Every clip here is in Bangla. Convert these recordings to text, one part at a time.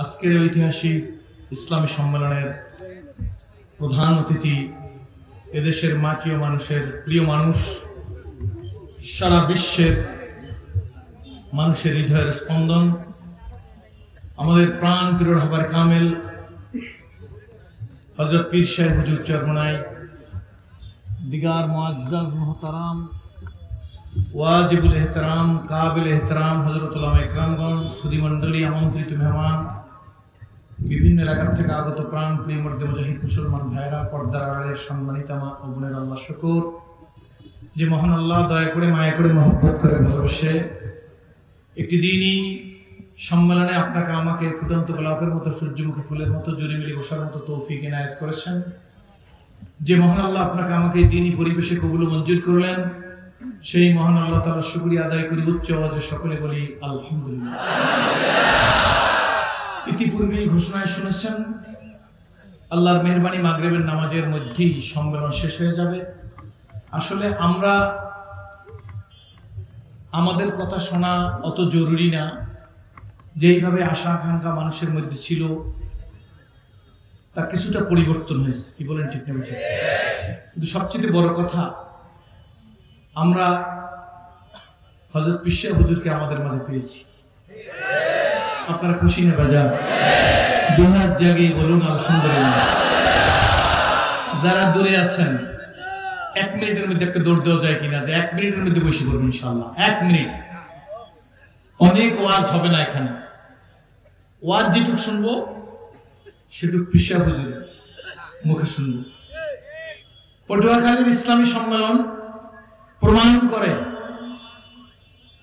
আজকের ঐতিহাসিক ইসলামী সম্মেলনের প্রধান অতিথি এদেশের মাটি ও মানুষের প্রিয় মানুষ, সারা বিশ্বের মানুষের হৃদয়ের স্পন্দন, আমাদের প্রাণ প্রিয় রাহবার কামেল হযরত পীর সাহেব হুজুর চরমনাই, দিগার মুআজ্জাজ মুহতারাম, ওয়াজিবুল এহতরাম, কাবিল এহতরাম হযরত উলামা ইকরামগণ, সুধী মণ্ডলী, আমন্ত্রিত মেহমান, বিভিন্ন এলাকা থেকে আগত প্রাণ প্রিয় মর্দে মুজাহিদ মুসলমান ভাইরা, পর্দার আড়ালের সম্মানিতা মা ও বোনের, আল্লাহ শুকর যে মহান আল্লাহ দয়া করে, মায়া করে, মহব্বত করে, ভালোবেসে একটি দিনই সম্মেলনে আপনাকে আমাকে ফুটন্ত গোলাপের মতো, সূর্যমুখী ফুলের মতো জুড়ে মিলে বসার মতো তৌফিক এনায়েত করেছেন। যে মহান আল্লাহ আপনাকে আমাকে দিনই পরিবেশে কবুল মঞ্জুর করলেন, সেই মহান আল্লাহ তাআলার শুকরিয়া আদায় করি উচ্চ আওয়াজে সকলে বলি আলহামদুলিল্লাহ। ইতিপূর্বে ঘোষণায় শুনেছেন আল্লাহর মেহেরবানি মাগরিবের নামাজের মধ্যেই সম্মেলন শেষ হয়ে যাবে। আসলে আমরা আমাদের কথা শোনা অত জরুরি না, যেইভাবে আশা আকাঙ্ক্ষা মানুষের মধ্যে ছিল তার কিছুটা পরিবর্তন হয়েছে। কি বলেন, ঠিক না? কিন্তু সবচেয়ে বড় কথা, আমরা হযরত পীর সাহেব হুজুরকে আমাদের মাঝে পেয়েছি। আপনারা খুশি না বাজার? দুহাত জাগিয়ে বলুন আলহামদুলিল্লাহ। যারা দূরে আছেন, 1 মিনিটের মধ্যে একটা দৌড় দেওয়া যায় কিনা, যে 1 মিনিটের মধ্যে বসে পড়বেন ইনশাআল্লাহ। 1 মিনিট, অনেক ওয়াজ হবে না এখানে। ওয়াজ যেটুক শুনবো সেটুক পীর সাহেব হুজুরের মুখে শুনবো। পটুয়াখালীর ইসলামী সম্মেলন প্রমাণ করে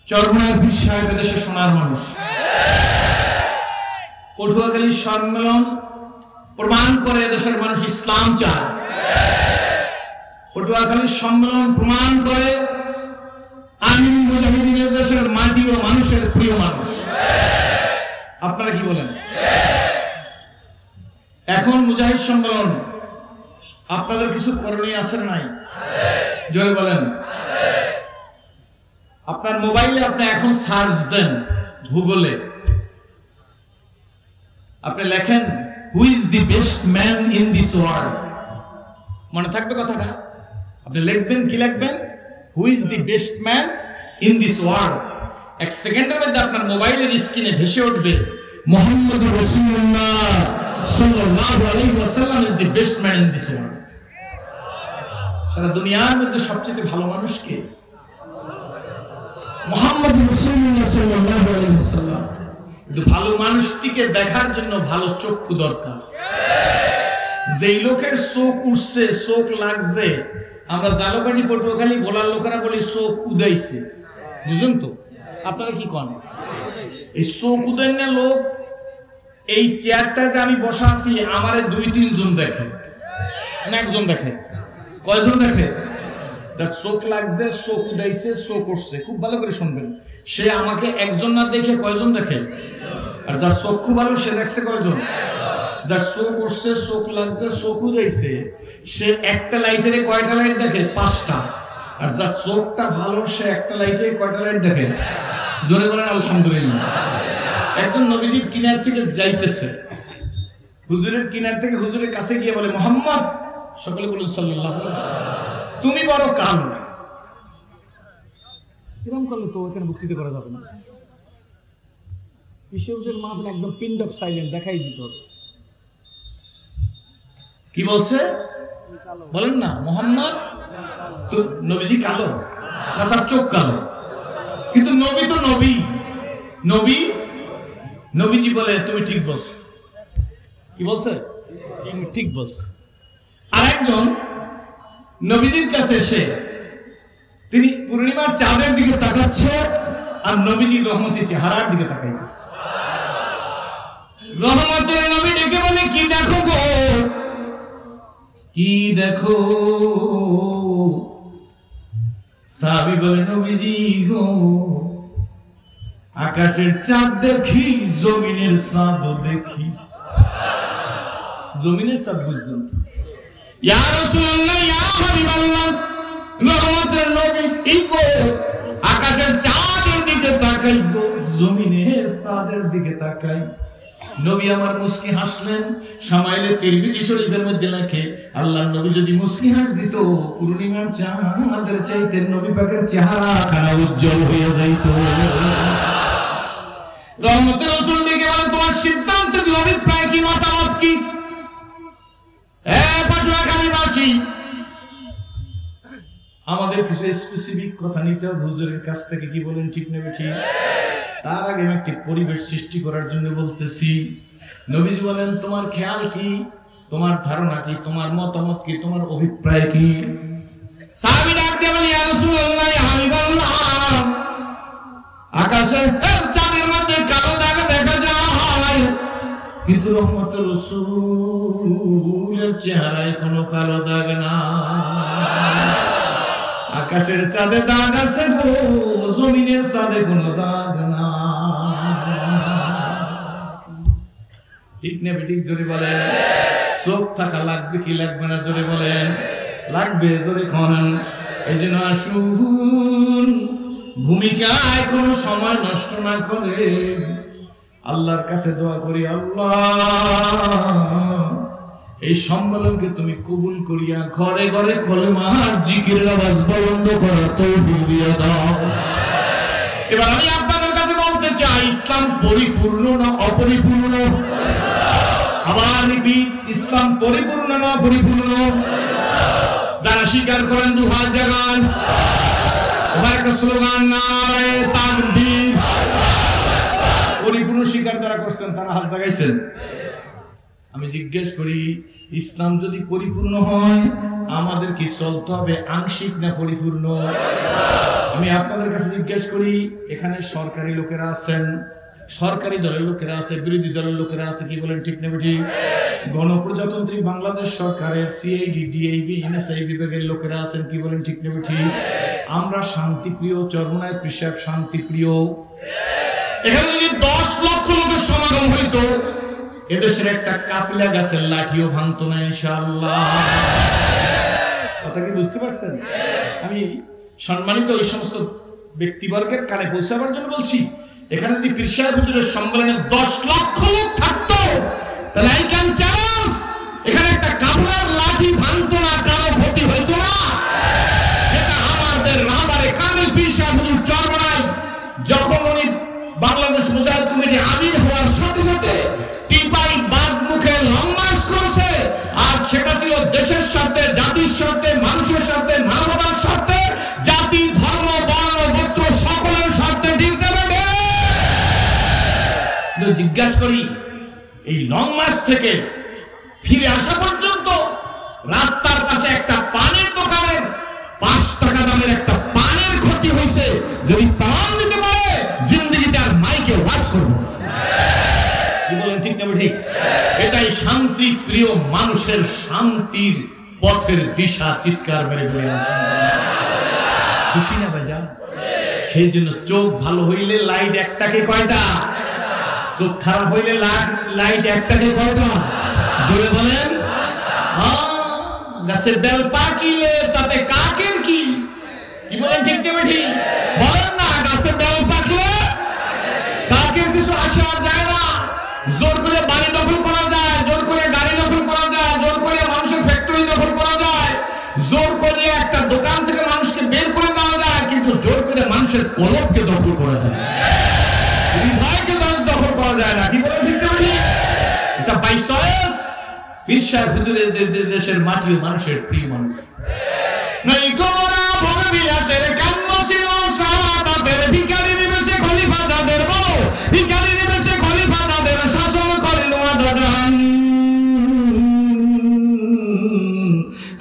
চরমনাইয়ের পীর সাহেব এদেশে সোনার মানুষ। পটুয়াখালীর সম্মেলন প্রমাণ করে এদেশের মানুষ ইসলাম চায়। পটুয়াখালীর সম্মেলন প্রমাণ করে আমিন মুজাহিদিনের দেশের মাটি ও মানুষের প্রিয় মানুষ। আপনারা কি বলেন? এখন মুজাহিদ সম্মেলন আপনাদের কিছু করণীয় আছে নাই? জোরে বলেন। আপনার মোবাইলে আপনি এখন সার্চ দেন, গুগলে আপনি লেখেন who is the best man in this world. মনে থাকবে কথাটা? আপনি লিখবেন, কি লিখবেন? Who is the best man in this world. 1 সেকেন্ডের মধ্যে আপনার মোবাইলের স্ক্রিনে ভেসে উঠবে মুহাম্মদুর রাসূলুল্লাহ সাল্লাল্লাহু আলাইহি ওয়াসাল্লাম is the best man in this world. সারা দুনিয়ার মধ্যে সবচেয়ে ভালো মানুষ কে? মুহাম্মদুর রাসূলুল্লাহ সাল্লাল্লাহু আলাইহি ওয়াসাল্লাম। কিন্তু ভালো মানুষটিকে দেখার জন্য ভালো চক্ষু দরকার। যেই লোকের চোখ উঠছে, চোখ লাগছে, আমরা জালকাঠি পটুয়াখালী বলার লোকেরা বলি চোখ উদাইছে, বুঝুন তো? আপনারা কি কন? এই চোখ উদাই না লোক, এই চেয়ারটা যে আমি বসা আছি আমারে 2-3 জন দেখে, না একজন দেখে? কয়জন দেখে? যার চোখ লাগছে, চোখ উদাইছে, চোখ উঠছে, খুব ভালো করে শুনবেন, সে আমাকে একজন না দেখে কয়জন দেখে? আর যার চক্ষু ভালো সে দেখছে কয়জন? যার চোখ উঠছে, চোখ লাগছে, চোখ উদাইছে, সে একটা লাইটের কয়টা লাইট দেখে? 5টা। আর যার চোখটা ভালো সে একটা লাইটে কয়টা লাইট দেখে? জোরে বলেন আলহামদুলিল্লাহ। একজন নবীজির কিনার থেকে যাইতেছে, হুজুরের কিনার থেকে হুজুরের কাছে গিয়ে বলে, মুহাম্মদ, সকলে বলুন সাল্লাল্লাহু আলাইহি ওয়াসাল্লাম, তুমি বড় কাল। এরকম করলে তো এখানে বক্তৃতা করা যাবে না। হুজুর মাহফিল একদম পিন্ড অফ সাইলেন্ট দেখাই দিত হবে। কি বলছে বলেন না? মুহাম্মদ, তো নবীজি কালো না তার চোখ কালো? কিন্তু নবী তো নবী, নবীজি বলে তুমি ঠিক বলছো। কি বলছে? ঠিক বলছে। আরেকজন নবীজির কাছে এসে তিনি পূর্ণিমার চাঁদের দিকে তাকাচ্ছে, আর নবীজি রহমতের চেহারার দিকে তাকাইতেছে। রহমতের নবী ডেকে বলে, কি দেখো গো, কি দেখো? সাহাবী বলে, নবীজি গো, আকাশের চাঁদ দেখি, জমিনের চাঁদও দেখি। জমিনের চাঁদ বুঝছেন তো? ইয়া রাসূলুল্লাহ, ইয়া হাবিবাল্লাহ, রহমতের নবী গো, আকাশের চাঁদের দিকে তাকাই গো, জমিনের চাঁদের দিকে তাকাই। নবী আমার মুস্কি হাসলেন। সামাইলে তিরমিজি শরীফের মধ্যে লেখে আল্লাহর নবী যদি মুস্কি হাস দিত পূর্ণিমার চাঁদের চাইতে নবী পাকের চেহারা খানা উজ্জ্বল হয়ে যাইত। রহমতের রাসূল ডেকে বলেন তোমার সিদ্ধান্ত কি, অভিপ্রায় কি, মতামত কি? পাটুয়াখালীবাসী আমাদের কিছু স্পেসিফিক কথা নিতে হবে হুজুরের কাছ থেকে, কি বলেন ঠিক নেবে ঠিক? তার আগে আমি একটি পরিবেশ সৃষ্টি করার জন্য বলতেছি। নবীজি বলেন তোমার খেয়াল কি, তোমার ধারণা কি, তোমার মতামত কি, তোমার অভিপ্রায় কি? সাহাবী ডাক দিয়ে বলে ইয়া রাসূলুল্লাহ, ইয়া হাবিবাল্লাহ, আকাশে চাঁদের মধ্যে কালো দাগ দেখা যায়, কিন্তু রহমতের রাসূলের চেহারায় কোনো কালো দাগ না। আকাশের চাঁদে দাগ আছে গো, জমিনের চাঁদে কোনো দাগ না। ঠিক না ঠিক? জোরে বলেন। চোখ থাকা লাগবে কি লাগবে না? জোরে বলেন। লাগবে, জোরে করেন। এই জন্য আসুন ভূমিকায় কোনো সময় নষ্ট না করে আল্লাহর কাছে দোয়া করি, আল্লাহ এই সম্মেলনকে তুমি কবুল করিয়া ঘরে ঘরে কলেমার জিকিরের আওয়াজ বন্ধ করার তৌফিক দিয়ে দাও। এবার আমি আপনাদের কাছে বলতে চাই, ইসলাম পরিপূর্ণ না অপরিপূর্ণ? আবার রিপিট, ইসলাম পরিপূর্ণ না অপরিপূর্ণ? যারা স্বীকার করেন দুহাত জাগান, ওখানে একটা স্লোগান, নারে তাকবীর। পরিপূর্ণ স্বীকার যারা করছেন তারা হাত জাগাইছেন। আমি জিজ্ঞেস করি, ইসলাম যদি পরিপূর্ণ হয় আমাদের কি চলতে হবে আংশিক না পরিপূর্ণ? আমি আপনাদের কাছে জিজ্ঞেস করি, এখানে সরকারি লোকেরা আছেন, সরকারি দলের লোকেরা আছে, বিরোধী দলের লোকেরা আছে, কি বলেন ঠিক না ঠিক? গণপ্রজাতন্ত্রী বাংলাদেশ সরকারের সিআইডি, ডিআইবি, এনএসআই বিভাগের লোকেরা আছেন, কি বলেন ঠিক না ঠিক? আমরা শান্তিপ্রিয়, চরমনায় পিসাব শান্তিপ্রিয়। এখানে যদি 10 লক্ষ লোকের সমাগম হইতো এদেশের একটা কাপিলা গাছের লাঠিও ভাঙতো না ইনশাআল্লাহ। কথা কি বুঝতে পারছেন? আমি সম্মানিত ওই সমস্ত ব্যক্তিবর্গের কানে পৌঁছাবার জন্য বলছি, এখানে যদি পীর সাহেব হুজুরের সম্মেলনে 10 লক্ষ লোক থাকতো তাহলে আই ক্যান চ্যালেঞ্জ এখানে একটা কাপড়ের লাঠি ভাঙতো না, কারো ক্ষতি হইতো না। এটা আমাদের রাবারে কানে পীর সাহেব হুজুর চরমনায় যখন উনি বাংলাদেশ মুজাহিদ কমিটি আমির হওয়ার সাথে সাথে টিপাই বাদ মুখে লং মার্চ করছে, আর সেটা ছিল দেশের সাথে, জাতির সাথে, মানুষের সাথে, মানবতার সাথে, জাতি, ধর্ম, বর্ণ, গোত্র সকলের সাথে দিতে হবে। জিজ্ঞাসা করি, এই লং মার্চ থেকে ফিরে আসা পর্যন্ত রাস্তার পাশে একটা পানের দোকানের 5 টাকা দামের একটা পানের ক্ষতি হয়েছে, যদি প্রমাণ দিতে পারে জিন্দেগিতে আর মাইকে ওয়াজ করবো। ঠিক না ঠিক? এটাই শান্তি প্রিয় মানুষের শান্তির পথের দিশা। চিৎকার মেরে বলে খুশি না ভাইজা? সেই জন্য চোখ ভালো হইলে লাইট একটাকে কয়টা, চোখ খারাপ হইলে লাইট একটাকে কয়টা? জোরে বলেন। গাছের বেল পাকিলে তাতে কাকের কি? কি বলেন ঠিক না ঠিক? বলেন না, গাছের বেল পাকলে কাকের কিছু আসা যায় না। জোর করে বাড়ি দখল করা যায়, জোর করে গাড়ি দখল করা যায়, জোর করে মানুষের ফ্যাক্টরি দখল করা যায়, জোর করে একটা দোকান থেকে মানুষকে বের করে দেওয়া যায়, কিন্তু জোর করে মানুষের কলবকে দখল করা যায়, হৃদয়কে দখল করা যায় না। কি বলে ঠিক ঠিক? এটা বাই চয়েস। পীর সাহেব হুজুরের যে দেশের মাটি ও মানুষের প্রিয় মানুষ। নাই কোমরা ভোগ বিলাসের কান্ন ছিল সারাতের, ভিখারি নিবেশে খলিফা যাদের বলো, ভিখারি নিবেশে খলিফা যাদের শাসন করিল আদাজান।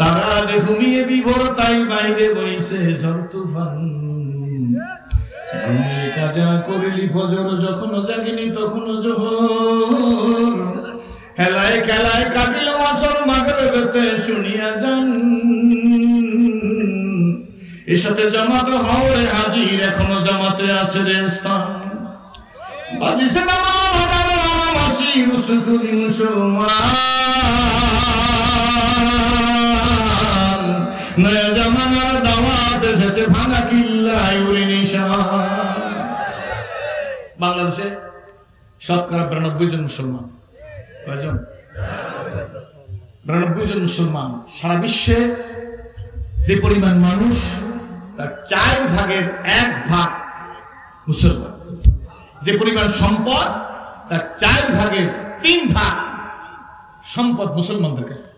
তারা যে ঘুমিয়ে বিভোর তাই বাইরে বইছে ঝড় তুফান। ঘুমিয়ে কাজা করিলি ফজর, যখন জাগিনি তখন জোহর। হেলায় খেলায় কাটিল আসর মাগরিবেতে শুনিয়া যান। এর সাথে জামাতে হওরে হাজির, এখনো জামাতে আছে রে স্থান। বাজিছে দামা ভাদার রামা মাসি মুসকুরি মুসলমান। নয়া জামানার দাওয়াত এসেছে ভাঙা কিল্লা ইউরি নিশান। বাংলাদেশে শতকরা 92 জন মুসলমান। কয়জন? 92 জন মুসলমান। সারা বিশ্বে যে পরিমাণ মানুষ তার 4 ভাগের 1 ভাগ মুসলমান। যে পরিমাণ সম্পদ তার 4 ভাগের 3 ভাগ সম্পদ মুসলমানদের কাছে।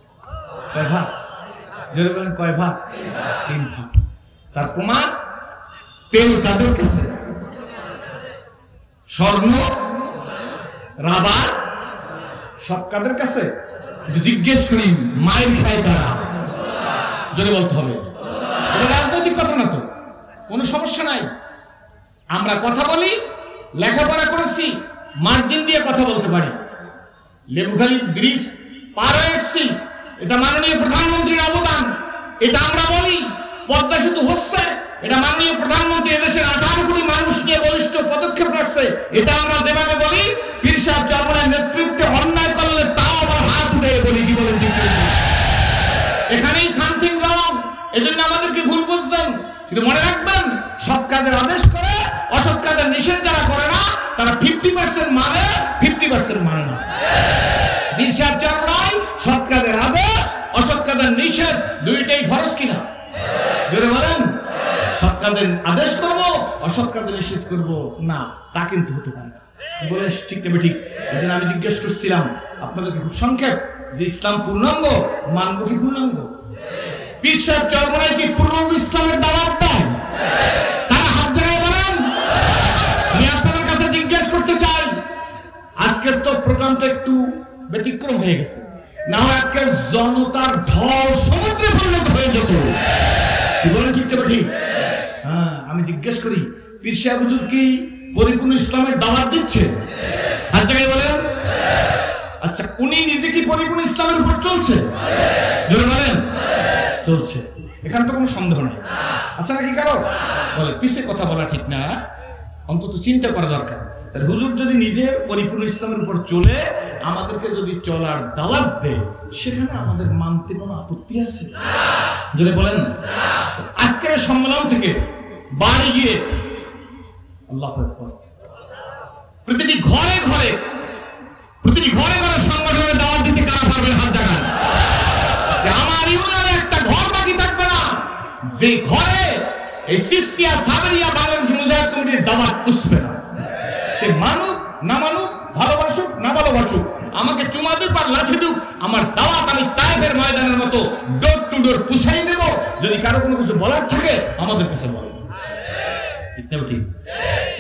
কয় ভাগ? যারা বলেন কয় ভাগ? 3 ভাগ। তার প্রমাণ তেল তাদের কাছে, স্বর্ণ রাবার সব কাদের কাছে। জিজ্ঞেস করি মাইর খায় কারা? যদি বলতে হবে। এটা রাজনৈতিক কথা না তো, কোনো সমস্যা নাই। আমরা কথা বলি, লেখাপড়া করেছি, মার্জিন দিয়ে কথা বলতে পারি। লেবুখালী ব্রিজ পার হয়ে এসছি, এটা মাননীয় প্রধানমন্ত্রীর অবদান, এটা আমরা বলি। পদ্মা সেতু হচ্ছে, এটা মাননীয় প্রধানমন্ত্রী এদেশের 18 কোটি মানুষ নিয়ে বলিষ্ঠ পদক্ষেপ রাখছে, এটা আমরা যেভাবে বলি। পীর সাহেব চরমনার নেতৃত্বে অন্যায় করলে তাও আবার হাত উঠে বলি। কি বলেন? ঠিক এখানেই সামথিং রং। এজন্য আমাদেরকে ভুল বুঝছেন। কিন্তু মনে রাখবেন, সৎ কাজের আদেশ করে অসৎ কাজের নিষেধ যারা করে না, তারা 50% মানে, 50% মানে না। পীর সাহেব চরমনায় সৎ কাজের আদেশ অসৎ কাজের নিষেধ দুইটাই ফরজ কিনা? জোরে বলেন। সৎ কাজের আদেশ করব, অসৎ কাজের নিষেধ করব না, তা কিন্তু হতে পারে না। বলে ঠিক না ঠিক? এই জন্য আমি জিজ্ঞেস করছিলাম আপনাদেরকে খুব সংক্ষেপ, যে ইসলাম পূর্ণাঙ্গ মানব কি পূর্ণাঙ্গ? পীর সাহেব চরমনায় কি পূর্ণাঙ্গ ইসলামের দাওয়াত দেয়? তারা হাত ধরে বলেন। আমি আপনাদের কাছে জিজ্ঞেস করতে চাই, আজকের তো প্রোগ্রামটা একটু ব্যতিক্রম হয়ে গেছে, না হয় আজকের জনতার ঢল সমুদ্রে পরিণত হয়ে যেত। কি বলেন? ঠিক না ঠিক? হ্যাঁ, আমি জিজ্ঞেস করি, পীর সাহেব হুজুর কি পরিপূর্ণ ইসলামের দাওয়াত দিচ্ছে? আর জায়গায় বলেন। আচ্ছা, উনি নিজে কি পরিপূর্ণ ইসলামের উপর চলছে? জোরে বলেন। চলছে, এখানে তো কোনো সন্দেহ নাই। আছে নাকি কারো? বলে পিছে কথা বলা ঠিক না, অন্তত চিন্তা করা দরকার। তাহলে হুজুর যদি নিজে পরিপূর্ণ ইসলামের উপর চলে, আমাদেরকে যদি চলার দাওয়াত দেয়, সেখানে আমাদের মানতে কোনো আপত্তি আছে? যদি বলেন। আজকের সম্মেলন থেকে বাড়ি গিয়ে আল্লাহু আকবার, প্রতিটি ঘরে ঘরে সংগঠনের দাওয়াত দিতে কারা পারবেন? হাত জাগান। যে আমার ইউনিয়নে একটা ঘর বাকি থাকবে না যে ঘরে এই সিস্তিয়া সাবরিয়া বাংলাদেশ মুজাহিদ কমিটির দাওয়াত পুষবে না। সে মানুক না মানুক, ভালোবাসুক না ভালোবাসুক, আমাকে চুমা দিক আর লাঠি দিক, আমার দাওয়াত আমি তায়েফের ময়দানের মতো ডোর টু ডোর পুষাই দেব। যদি কারো কোনো কিছু বলার থাকে আমাদের কাছে বলেন। ঠিক না ঠিক?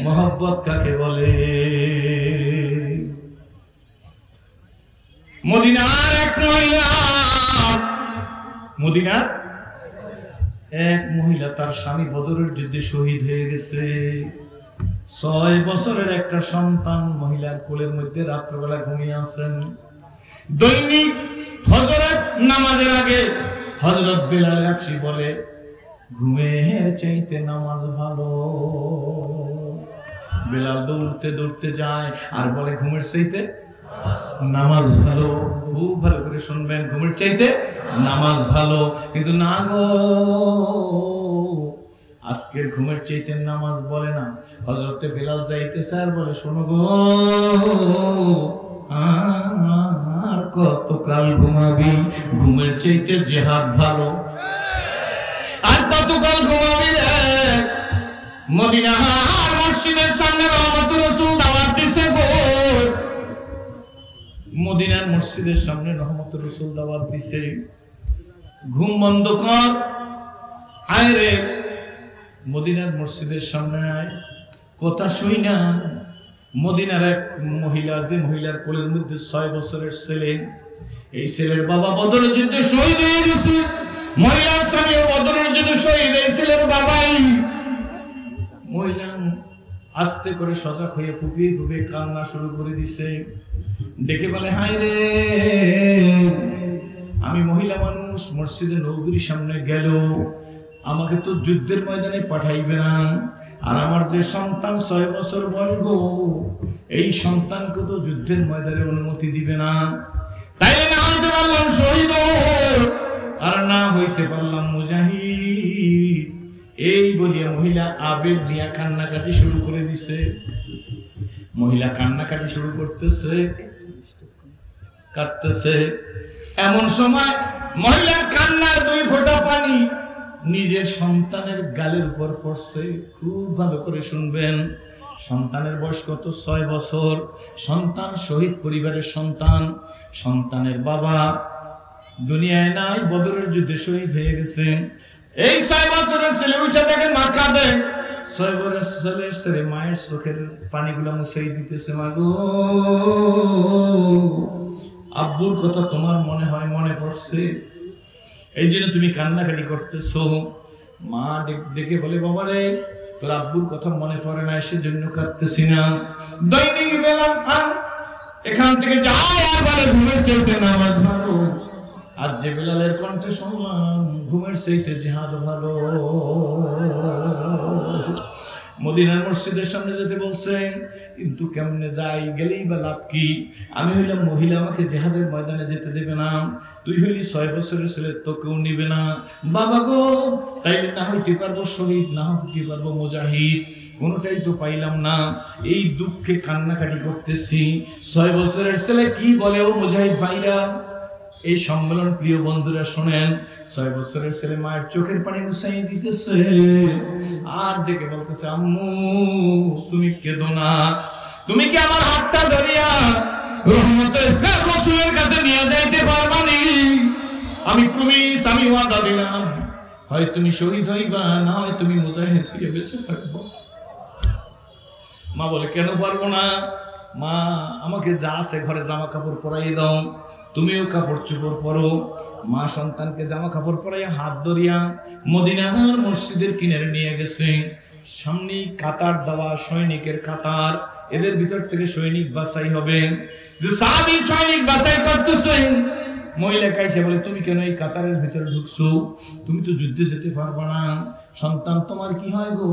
মহব্বত কাকে বলে? মদিনার এক মহিলা তার স্বামী বদরের যুদ্ধে শহীদ হয়ে গেছে। 6 বছরের একটা সন্তান মহিলার কোলের মধ্যে রাত্রবেলা ঘুমিয়ে আছেন। দৈনিক ফজরের নামাজের আগে হযরত বেলাল হাবশী বলে, ঘুমের চাইতে নামাজ ভালো। বেলাল দৌড়তে দৌড়তে যায় আর বলে, ঘুমের চাইতে নামাজ ভালো। খুব ভালো করে শুনবেন, ঘুমের চাইতে নামাজ ভালো। কিন্তু না গো, আজকের ঘুমের চাইতে নামাজ বলে না। হযরতে বেলাল যাইতেছে আর বলে, শোনো গো, আর কতকাল ঘুমাবি? ঘুমের চাইতে জিহাদ ভালো। আর কতকাল ঘুমাবি রে? মদিনার মসজিদের সামনে রহমতুর রাসূল দাওয়াত দিছে গো। মদিনার মসজিদের সামনে রহমতুর রাসূল দাওয়াত দিছে, ঘুম বন্ধ কর, আয় রে মদিনার মসজিদের সামনে আয়। কথা শুই না। মদিনার এক মহিলা, যে মহিলার কোলের মধ্যে 6 বছরের ছেলে, এই ছেলের বাবা বদরের যুদ্ধে শহীদ হয়ে গেছে। মহিলার স্বামী বদরের যুদ্ধে শহীদ, এই ছেলের বাবাই। মহিলা আস্তে করে সজাগ হয়ে ফুপিয়ে ফুপিয়ে কান্না শুরু করে দিছে। ডেকে বলে, হায় রে, আমি মহিলা মানুষ, মসজিদে নববীর সামনে গেল, আমাকে তো যুদ্ধের ময়দানে পাঠাইবে না। আর আমার যে সন্তান 6 বছর বয়স গো, এই সন্তানকে তো যুদ্ধের ময়দানে অনুমতি দিবে না। তাইলে না হইতে পারলাম শহীদ, আর না হইতে পারলাম মুজাহিদ। এই বলিয়া মহিলা আবেগ নিয়ে কান্নাকাটি শুরু করে দিছে। মহিলা কান্নাকাটি শুরু করতেছে, কাঁদতেছে। এমন সময় মহিলার কান্নার 2 ফোঁটা পানি নিজের সন্তানের গালের উপর পড়ছে। খুব ভালো করে শুনবেন। সন্তানের বয়স কত? 6 বছর। সন্তান শহীদ পরিবারের সন্তান। সন্তানের বাবা দুনিয়ায় নাই, বদরের যুদ্ধে শহীদ হয়ে গেছে। এই 6 বছরের ছেলে উঠে দেখে মা কাঁদে। 6 বছরের ছেলে মায়ের চোখের পানিগুলো মুছাই দিতেছে। মা গো, আব্বুর কথা তোমার মনে হয়, মনে পড়ছে, এই জন্য তুমি কান্নাকাটি করতেছো। মা ডেকে বলে, বাবা রে, তোর আব্বুর কথা মনে পড়ে না, সেজন্য কাঁদতেছি না। দৈনিক বেলা এখান থেকে যাও, আর বলে ঘুমের চাইতে নামাজ ভালো। আর যে বেলালের কণ্ঠে শুনলাম, ঘুমের চাইতে জিহাদ ভালো। মদিনার মসজিদের সামনে যেতে বলছেন, কিন্তু কেমনে যাই, গেলেই বা লাভ কি? আমি হইলাম মহিলা, আমাকে জিহাদের ময়দানে যেতে দেবে না। তুই হইলি 6 বছরের ছেলে, তো কেউ নিবে না। বাবা গো, তাইলে না হইতে পারবো শহীদ, না হইতে পারবো মুজাহিদ, কোনোটাই তো পাইলাম না। এই দুঃখে কান্নাকাটি করতেছি। 6 বছরের ছেলে কি বলে, ও মুজাহিদ ভাইরা। এই সম্মেলন প্রিয় বন্ধুরা শোনেন, 6 বছরের ছেলে মায়ের চোখের পানি মুছাই দিতেছে, আর ডেকে বলতেছে, আম্মু তুমি কেঁদো না, তুমি কি আমার হাতটা ধরিয়া রহমতের রাসূলের কাছে নিয়ে যাইতে পারবানি? আমি প্রমিস, আমি ওয়াদা দিলাম, হয় তুমি শহীদ হইবা, না হয় তুমি মুজাহিদ হয়ে বেঁচে থাকবো। মা বলে, কেন পারবো না? মা, আমাকে যা আছে ঘরে জামা কাপড় পরাই দাও, তুমিও কাপড় চোপড় পরো। মা সন্তানকে জামা কাপড় পরাইয়া হাত ধরিয়া মদিনার মসজিদের কিনারে নিয়ে গেছে। সামনে কাতার দেওয়া, সৈনিকের কাতার, এদের ভিতর থেকে সৈনিক বাছাই হবে। যে সাহাবী সৈনিক বাছাই করতেছে, মহিলা কাইসা বলে, তুমি কেন এই কাতারের ভিতরে ঢুকছো? তুমি তো যুদ্ধে যেতে পারবা না। সন্তান তোমার কি হয় গো?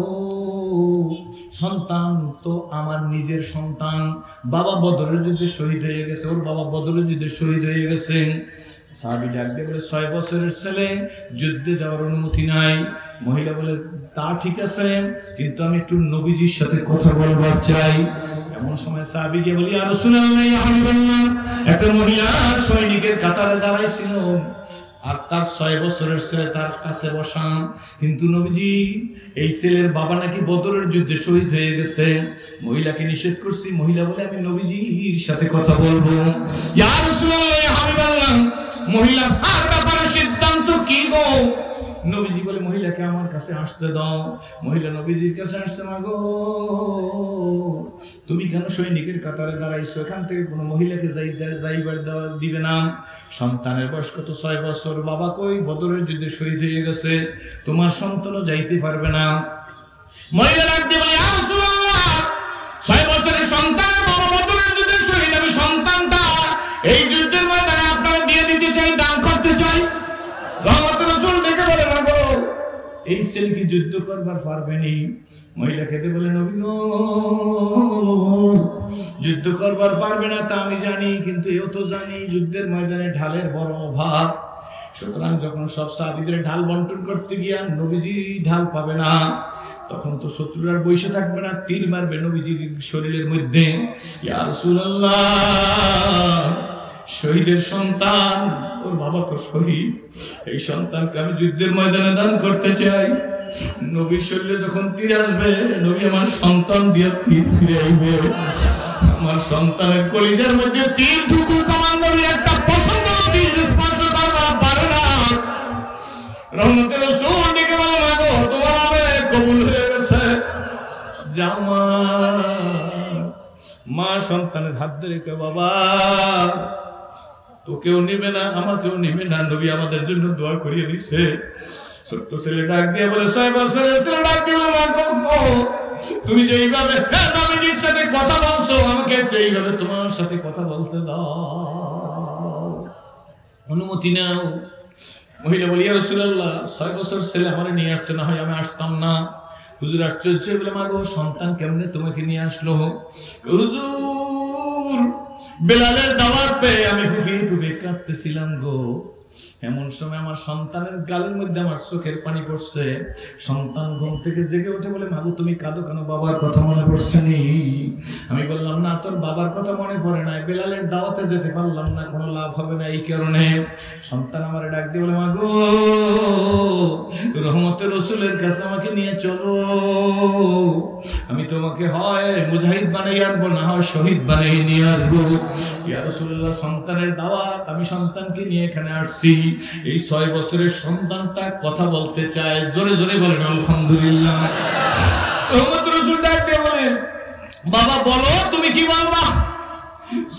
সন্তান তো আমার নিজের সন্তান। বাবা বদরের যুদ্ধে শহীদ হয়ে গেছে, ওর বাবা বদরের যুদ্ধে শহীদ হয়ে গেছে। সাহাবী ডাক দিয়ে বলে, 6 বছরের ছেলে, যুদ্ধে যাওয়ার অনুমতি নাই। মহিলা বলে, তা ঠিক আছে, কিন্তু আমি একটু নবীজির সাথে কথা বলবার চাই। এমন সময় সাহাবী গিয়ে বলি, ইয়া রাসূলুল্লাহ, ইয়া হাবিবাল্লাহ, একটা মহিলা সৈনিকের কাতারে দাঁড়াইছিল, আর তার 6 বছরের ছেলে তার কাছে বসা। কিন্তু নবীজি, এই ছেলের বাবা নাকি বদরের যুদ্ধে শহীদ হয়ে গেছে। মহিলাকে নিষেধ করছি। মহিলা বলে, আমি নবীজির সাথে কথা বলবো। ইয়া রাসূলুল্লাহ, ইয়া হাবিবাল্লাহ, মহিলা আর ব্যাপারে সিদ্ধান্ত কি গো? নবীজি বলে, মহিলাকে আমার কাছে আসতে দাও। মহিলা নবীজির কাছে আসছে। মা গো, তুমি কেন সৈনিকের কাতারে দাঁড়াইছো? এখান থেকে কোনো মহিলাকে যাইবার দিবে না। সন্তানের বয়স কত? 6 বছর। বাবা কই? বদরের যুদ্ধে শহীদ হয়ে গেছে, তোমার সন্তানও যাইতে পারবে না। মহিলা ডাক দিয়ে বলে, ইয়া রাসূলুল্লাহ, 6 বছরের সন্তানের বাবা বদরের যুদ্ধে শহীদ, আমি সন্তানটা এই যুদ্ধের ময়দানে আপনারা দিয়ে দিতে চাই, দান করতে চাই। রহমতের রাসূল ডেকে বলে, না গো, এই ছেলে কি যুদ্ধ করবার পারবেনি? মহিলা খেতে বলে, নবী গো, যুদ্ধ করবার পারবে না তা আমি জানি, কিন্তু এও তো জানি যুদ্ধের ময়দানে ঢালের বড় অভাব। সুতরাং যখন সব সাহাবীদের ঢাল বন্টন করতে গিয়া নবীজি ঢাল পাবে না, তখন তো শত্রুরা বসে থাকবে না, তীর মারবে নবীজির শরীরের মধ্যে। ইয়া রাসূলুল্লাহ, শহীদের সন্তান, ওর বাবা তো শহীদ, এই সন্তানকে আমি যুদ্ধের ময়দানে দান করতে চাই। নবীর শরীরে যখন তীর আসবে, নবী আমার সন্তান দিয়ে তীর ফিরে আইবে। আমার সন্তানের কলিজার মধ্যে তীর ঢুকুক, আমার নবীর একটা পছন্দ তীর স্পর্শ করবার পারে না। রহমতের রাসূল ডেকে বলে, মা গো, তোমার আবেগ কবুল হয়ে গেছে, যাও মা। মা সন্তানের হাত ধরে কে, বাবা তোকেও নিবে না, আমাকেও নিবে না, নবী আমাদের জন্য দোয়া করিয়ে দিছে। ছোট্ট ছেলে ডাক দিয়ে বলে, 6 বছরের ছেলে ডাক দিয়ে বলে, মা গো, তুমি যে এইভাবে নবীজির সাথে কথা বলছো, আমাকে একটু এইভাবে তোমার সাথে কথা বলতে দাও, অনুমতি নাও। মহিলা বলি, ইয়া রাসূলুল্লাহ, 6 বছর ছেলে আমারে নিয়ে আসছে, না হয় আমি আসতাম না। হুজুর আশ্চর্য বলে, মা গো, সন্তান কেমনে তোমাকে নিয়ে আসলো? হুজুর, বেলালের দাওয়াত পেয়ে আমি ফুপিয়ে ফুপিয়ে কাঁদতেছিলাম গো। এমন সময় আমার সন্তানের গালের মধ্যে আমার চোখের পানি পড়ছে। সন্তান ঘুম থেকে জেগে উঠে বলে, মাগো তুমি কাঁদো কেন, বাবার কথা মনে পড়ছে নি? আমি বললাম, না তোর বাবার কথা মনে পড়ে না, বেলালের দাওয়াতে যেতে পারলাম না, কোনো লাভ হবে না এই কারণে। সন্তান আমার ডাক দিয়ে বলে, মাগো রহমতের রসুলের কাছে আমাকে নিয়ে চলো, আমি তোমাকে হয় মুজাহিদ বানাই আনবো, না হয় শহীদ বানাই নিয়ে আসবো। ইয়া রাসূলুল্লাহ, সন্তানের দাওয়াত, আমি সন্তানকে নিয়ে এখানে আসছি। এই 6 বছরের সন্তানটা কথা বলতে চায়, জোরে জোরে বলেন আলহামদুলিল্লাহ। রহমতের রসুল ডাক দিয়ে বলেন, বাবা বলো তুমি কি বলবা?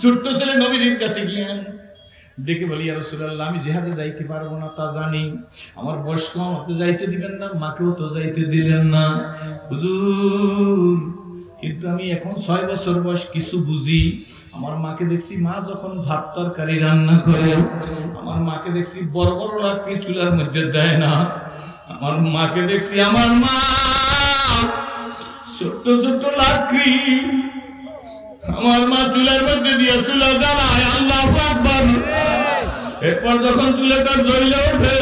ছোট্ট ছেলে নবীজির কাছে গিয়ে ডেকে বলি, ইয়া রাসূলুল্লাহ, আমি জিহাদে যাইতে পারবো না তা জানি, আমার বয়স কম, আপনি যাইতে দিবেন না, মাকেও তো যাইতে দিলেন না হুজুর, কিন্তু আমি এখন 6 বছর বয়স, কিছু বুঝি। আমার মাকে দেখছি, মা যখন ভাত তরকারি রান্না করে, আমার মাকে দেখছি বড় বড় লাকড়ি চুলার মধ্যে দেয় না। আমার মাকে দেখছি, আমার মা ছোট্ট ছোট্ট লাকড়ি আমার মা চুলার মধ্যে দিয়ে চুলা জ্বালায়, আল্লাহু আকবার। এরপর যখন চুলাটা জ্বলে ওঠে,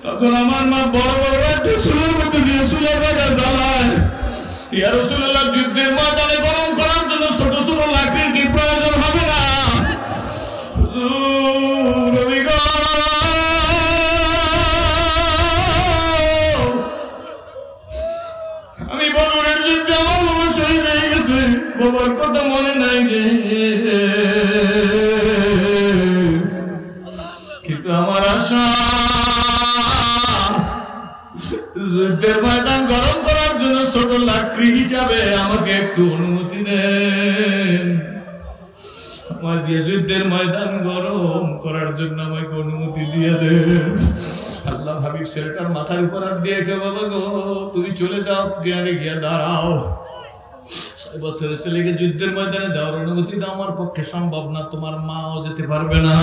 তখন আমার মা বড় বড় একটা চুলার মধ্যে দিয়ে চুলা জ্বালায়। ইয়া রাসূলুল্লাহ, যুদ্ধের ময়দানে গরম করার জন্য ছোট ছোট লাকড়ির কি প্রয়োজন হবে না? আমি বদরের যুদ্ধে আমার বাবা শহীদ হয়ে গেছে, বাবার কথা মনে নাই রে, কিন্তু আমার আশা যুদ্ধের ময়দান গরম করার জন্য ছোট লাকড়ি হিসাবে আমাকে একটু অনুমতি দেন, আমার দিয়ে যুদ্ধের ময়দান গরম করার জন্য আমাকে অনুমতি দিয়ে দেন। আল্লাহ হাবিব ছেলেটার মাথার উপর হাত দিয়ে, বাবা গো তুমি চলে যাও, কিনারে গিয়ে দাঁড়াও, 6 বছরের ছেলেকে যুদ্ধের ময়দানে যাওয়ার অনুমতি দাও, আমার পক্ষে সম্ভব না, তোমার মাও যেতে পারবে না।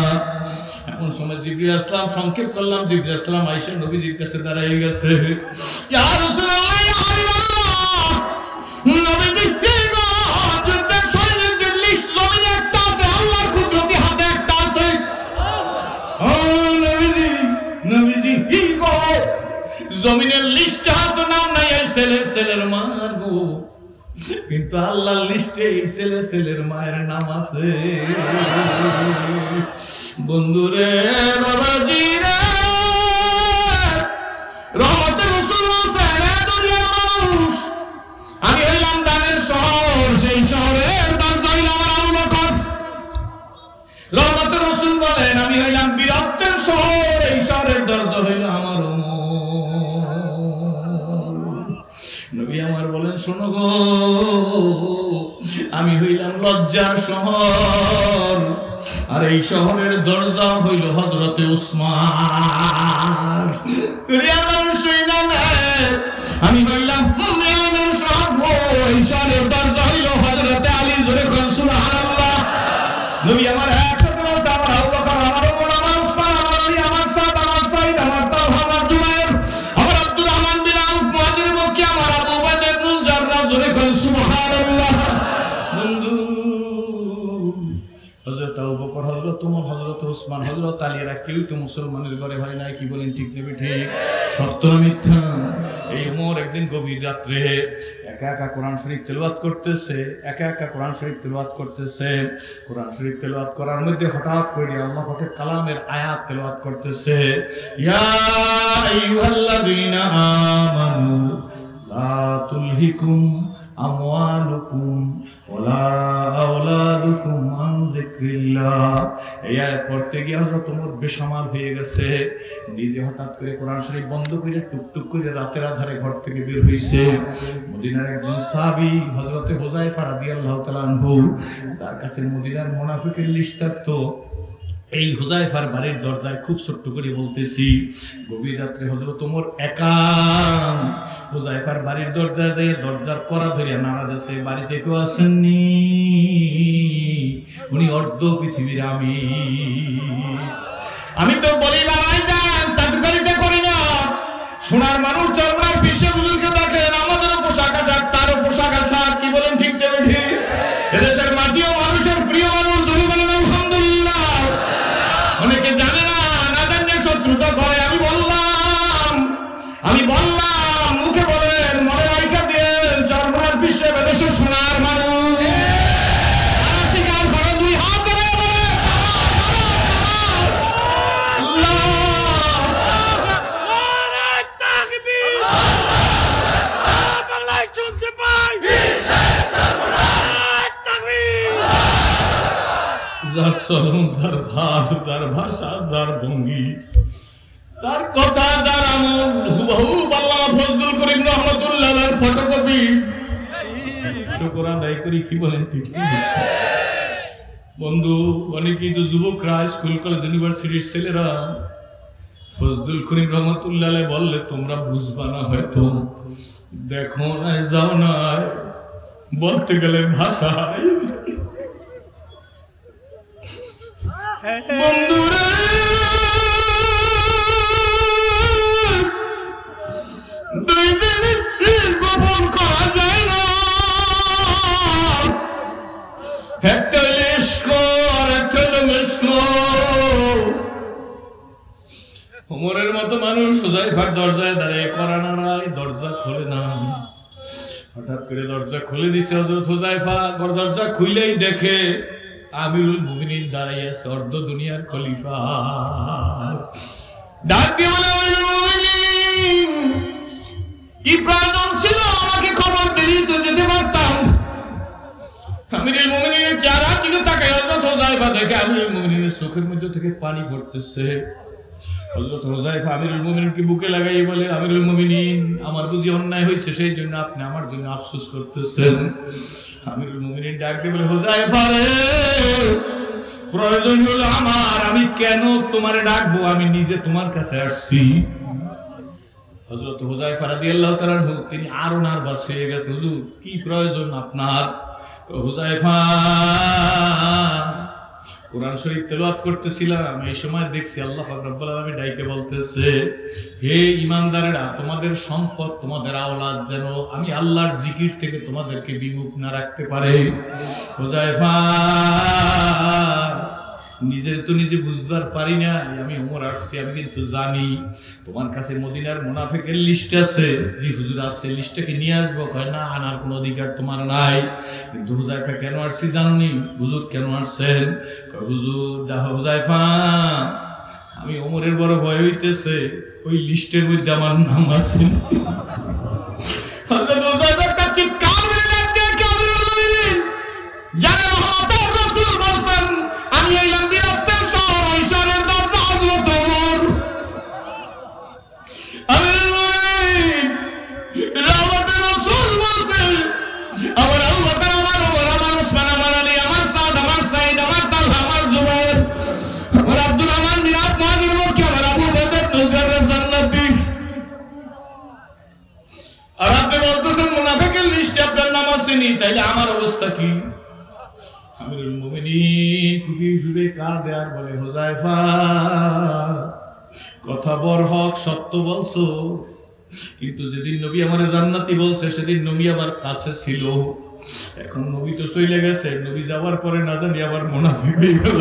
এমন সময় জিবরিল আসলাম, সংক্ষেপ করলাম, জিবরিল আসলাম আয়েশা নবীজির কাছে দাঁড়িয়ে গেছে। ইয়া রাসূলুল্লাহ, ইয়া হাবিবাল্লাহ, নবীজি যুদ্ধের সৈন্যদের লিস্ট জমিনে একটা আছে, আল্লাহর কুদরতি হাতে একটা আছে। ও নবীজি, নবীজি কি গো, জমিনের লিস্টে হাতে নাম নাই, এই ছেলের মারবো, কিন্তু আল্লাহর লিস্টে এই ছেলের মায়ের নাম আছে। বন্ধুরে, বাবাজি রে, রহমতের রাসূল দুনিয়ার মানুষ, আমি হইলাম দানের শহর, সেই শহরের দরজা হইল আমার আবু বকর। রহমতের রাসূল বলেন, আমি হইলাম বীরত্বের শহর, এই শহরের দরজা হইল আমার ওমর। নবী আমার বলেন, শোনো গো, আমি হইলাম লজ্জার শহর, আর এই শহরের দরজা হইল হযরতে উসমান। আমি হইলাম মুমিনের শহর, এই শহরের দরজা হইল হযরতে আলী। জোরে কোন সুবহানাল্লাহ। নবী আমার একসাথে বলছে, আমার আবু বকর, আমার ওমর, আমার উসমান, আমার আলী, আমার সাদ, আমার সাইদ, আমার তালহা, আমার জুবায়ের, আমার আব্দুর রহমান বিন আউফ, মুহাজির মক্কি, আমার আবু উবাইদা ইবনুল জাররাহ। জোরে কোন সুবহানাল্লাহ। বন্ধু, হযরত আবু বকর, হযরত ওমর, হযরত উসমান, হযরত আলী, এরা কেউ তো মুসলমানের ঘরে হয় নাই। কি বলেন, ঠিক নেবে ঠিক, সত্য না মিথ্যা? এই ওমর একদিন গভীর রাত্রে একা একা কোরআন শরীফ তেলাওয়াত করতেছে, একা একা কোরআন শরীফ তেলাওয়াত করতেছে। কোরআন শরীফ তেলাওয়াত করার মধ্যে হঠাৎ করে আল্লাহ পাকের কালামের আয়াত তেলাওয়াত করতেছে, ইয়া আইয়ুহাল্লাযীনা আমানু লা তুলহিকুম আমওয়ালুকুম ওয়ালা আওলাদুকুম আন যিকরিল্লাহ। এই আয়াত পড়তে গিয়ে হযরত ওমর বেসামাল হয়ে গেছে। নিজে হঠাৎ করে কোরআন শরীফ বন্ধ করে টুকটুক করে রাতের আধারে ঘর থেকে বের হইছে। মদিনার একজন সাহাবী হযরতে হুযায়ফা রাদিয়াল্লাহু তাআলা আনহু, যার কাছে মদিনার মুনাফিকের লিস্ট থাকতো, এই হুযায়ফার বাড়ির দরজায় খুব ছোট্ট করে বলতেছি, গভীর রাত্রে হযরত ওমর একা হুযায়ফার বাড়ির দরজায় যায়, দরজার কড়া ধরে নাড়া দিয়েছে, বাড়িতে কেউ আসেননি? উনি অর্ধ পৃথিবীর আমি তো বলি বাবাই যান, সাধুকারিতা করি না। সোনার মানুষ জন্মায় পিছে হুজুরকে দেখেন, আমাদেরও পোশাক আশাক, তারও পোশাক আশাক। কি বলেন, ঠিক না ঠিক? এদেশের মাটিও মানুষের প্রিয় মানুষ। যদি বলেন আলহামদুলিল্লাহ। অনেকে জানে না, না যার চলন, যার ভাব, যার ভাষা, যার ভঙ্গি, যার কথা, যার আমল হুবহু আল্লামা ফজলুল করিম রহমাতুল্লাহ আলাইহির ফটোকপি। শুকর আদায় করি, কি বলেন ঠিক কি? বন্ধু, অনেকেই তো যুবকরা, স্কুল কলেজ ইউনিভার্সিটির ছেলেরা ফজলুল করিম রহমাতুল্লাহ আলাইহি বললে তোমরা বুঝবা না, হয়তো দেখো না, যাও না, বলতে গেলে ভাষা হারাইছে। বন্ধুরা, দুই জিনিস গোপন করা যায় না, একটা ইশক আর একটা মিশক। ওমরের মতো মানুষ হুযায়ফার দরজায় দাঁড়িয়ে কড়া নাড়ায়, দরজা খোলে না। হঠাৎ করে দরজা খুলে দিছে হযরত হুযায়ফা। দরজা খুলেই দেখে আমিরুল মুমিনিন দাঁড়িয়ে আছে, অর্ধ দুনিয়ার খলিফা। ডাক দিয়ে বলে, আমিরুল মুমিনিন, কি প্রয়োজন ছিল? আমাকে খবর দিলি তো যেতে পারতাম। আমিরুল মুমিনিনের চেহারা দিকে তাকায় হযরত হুযায়ফা দেখে আমিরুল মুমিনিনের চোখের মধ্যে থেকে পানি পড়তেছে। হযরত হুযায়ফা আমিরুল মুমিনিনকে বুকে লাগাই বলে, আমিরুল মুমিনিন, আমার বুঝি অন্যায় হয়েছে, সেই জন্য আপনি আমার জন্য আফসোস করতেছেন। আমিরুল মুমিনিন ডাক দিয়ে বলে, হুযায়ফা রে, প্রয়োজন হলো আমার, আমি কেন তোমারে ডাকবো? আমি নিজে তোমার কাছে আসছি। হযরত হুযায়ফা রাদিয়াল্লাহু তাআলা আনহু তিনি আরো নার্ভাস হয়ে গেছে। হুজুর, কি প্রয়োজন আপনার? হুযায়ফা, কোরআন শরীফ তেলাওয়াত করতেছিলাম, এই সময় দেখছি আল্লাহ পাক রব্বুল আলামিন ডাইকে বলতেছে, হে ঈমানদারেরা, তোমাদের সম্পদ, তোমাদের আওলাদ যেন আমি আল্লাহর জিকির থেকে তোমাদেরকে বিমুখ না রাখতে পারে। হুযায়ফা, নিজের তো নিজে বুঝবার পারি না, আমি ওমর আসছি, আমি কিন্তু জানি তোমার কাছে মদিনার মুনাফিকের লিস্ট আছে। জি হুজুর আছে, লিস্টটাকে নিয়ে আসবো। কয় না, আনার কোনো অধিকার তোমার নাই। কিন্তু হুযায়ফা কেন আসছি জাননি? হুজুর কেন আসছেন? কয় হুজুর, হুযায়ফা, আমি ওমরের বড় ভয় হইতেছে, ওই লিস্টের মধ্যে আমার নাম আছে। হযরত হুযায়ফা একটা চিৎকার মেরে ডাক দিয়ে, আমিরুল মুমিনিন, যারা রহমতের রাসূল বলছেন, আমি এই লম্বিরাতের শহর, ওই শহরের দরজা হযরত ওমর। আমিরুল মুমিনিন, রহমতের রাসূল বলছেন, আমার আবু বকর, আমার ওমর, আমার উসমান, আমার আলী, আমার সাদ, আমার সাইদ, আমার তালহা, আমার জুবায়ের, আমার আব্দুর রহমান, মিরাত, মুহাজির, মক্কি, আমার আবু বকর তুজারে জান্নাতি। আর আপনি বলতেছেন মুনাফিকের লিস্টে আপনার নাম আসেনি, তাইলে আমার অবস্থা কি? আমিরুল মুমিনিন ফুপিয়ে ফুপিয়ে কাঁদে আর বলে, হুযায়ফা, কথা বড় হক, সত্য বলছো, কিন্তু যেদিন নবী আমারে জান্নাতি বলছে, সেদিন নবী আমার কাছে ছিল। এখন নবী তো চলে গেছে, নবী যাওয়ার পরে না জানি আবার মুনাফিক হয়ে গেল।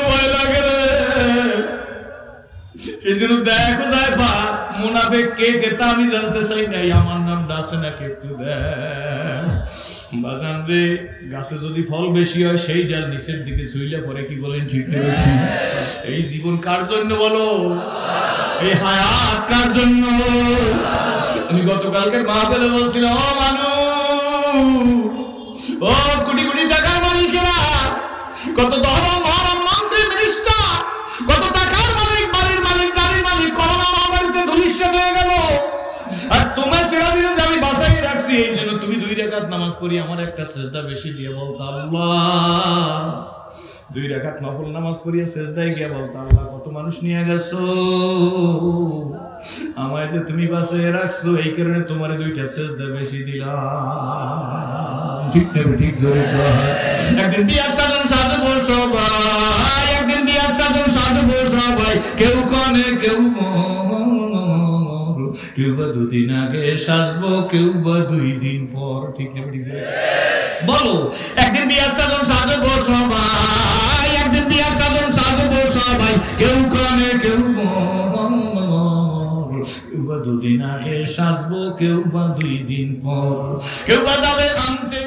ভয় লাগে রে। সেই জন্য দেখ হুযায়ফা, মুনাফিক কে কে তা আমি জানতে চাই নাই, আমার নামটা আছে নাকি একটু দেখ। বাজান রে, গাছে যদি ফল বেশি হয়, সেই ডাল নিচের দিকে ঝুইলে পরে, কি বলেন ঠিক নেবেছি? এই জীবন কার জন্য বলো? এই হায়াত কার জন্য? আমি গতকালকের মাহফিলে বলছিলাম, ও মানুষ, ও কোটি কোটি টাকার মালিকেরা, কত ধরম মহারাম মন্ত্রী মিনিস্টার, কত টাকার মালিক, বাড়ির মালিক, গাড়ির মালিক, করোনা মহামারীতে ধূলিসাৎ হয়ে গেল, আর তোমার সেরা দিনে যে আমি বাঁচাই রাখছি, এই জন্য তুমি 2 রাকাত নামাজ পড়ি আমার একটা সেজদা বেশি দিয়ে বলতো, আল্লাহ। 2 রাকাত নফল নামাজ পড়িয়া সেজদায় গিয়া বলতো, আল্লাহ, কত মানুষ নিয়ে গেছো, আমায় যে তুমি বাঁচাই রাখছো, এই কারণে তোমার 2টা সেজদা বেশি দিলাম। ঠিক না? ঠিক জোরে কর। একদিন বিয়ার সাজন সাজবো সবাই, একদিন বিয়ার সাজন সাজবো সবাই, কেউ কনে কেউ কেউ বা 2 দিন আগে সাজবো, কেউ বা 2 দিন পর। ঠিক না? ঠিক বলো, একদিন বিয়ার সাজন সাজবো সবাই, একদিন বিয়ার সাজন সাজবো সবাই, কেউ কনে কেউ কেউ বা 2 দিন আগে সাজবো, কেউ বা 2 দিন পর, কেউ বা যাবে আনতে